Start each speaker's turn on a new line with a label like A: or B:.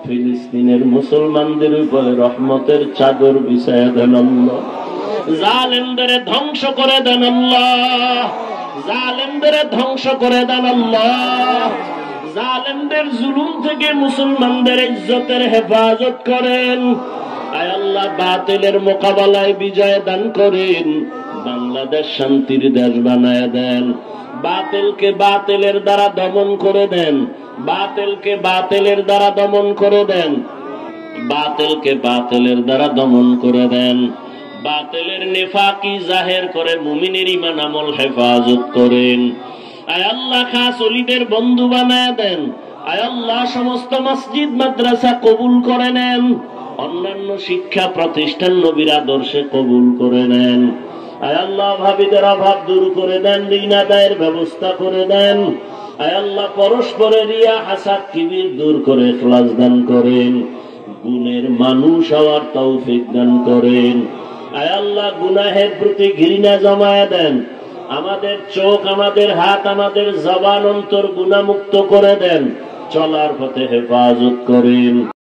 A: ফিলিস্তিনের মুসলমানদের উপরে রহমতের চাদর বিছায়া দেন আল্লাহ। জালেমদের ধ্বংস করে দেন আল্লাহ, জালেমদের ধ্বংস করে দেন আল্লাহ। জালেমদের জুলুম থেকে মুসলমানদের ইজ্জতের হেফাজত করেন। আয় আল্লাহ, বাতিলের মোকাবেলায় বিজয় দান করেন। বাংলাদেশ শান্তির দেশ বানায় দেন। বাতিলকে বাতিলের দ্বারা দমন করে দেন, বাতিলকে বাতিলের দ্বারা দমন করে দেন, বাতিলকে বাতিলের দ্বারা দমন করে দেন। বাতিলের নেফাকি জাহের করে মুমিনের ঈমান আমল হেফাজত করেন। আয় আল্লাহ, খাস ওলিদের বন্ধু বানায় দেন। আয় আল্লাহ, সমস্ত মসজিদ মাদ্রাসা কবুল করে নেন। অন্যান্য শিক্ষা প্রতিষ্ঠান নবীর আদর্শে কবুল করে নেন। আয় আল্লাহ, ভাবিদের অভাব দূর করে দেন, ঋণ আদায়ের ব্যবস্থা করে দেন। আয় আল্লাহ, পরস্পরের রিয়া হাসাদ কিবির দূর করে ইখলাস দান করেন। গুণের মানুষ হওয়ার তৌফিক দান করেন। আয় আল্লাহ, গুনাহের প্রতি ঘৃণা জমায়া দেন। আমাদের চোখ, আমাদের হাত, আমাদের জবান, অন্তর গুনাহমুক্ত করে দেন। চলার পথে হেফাজত করেন।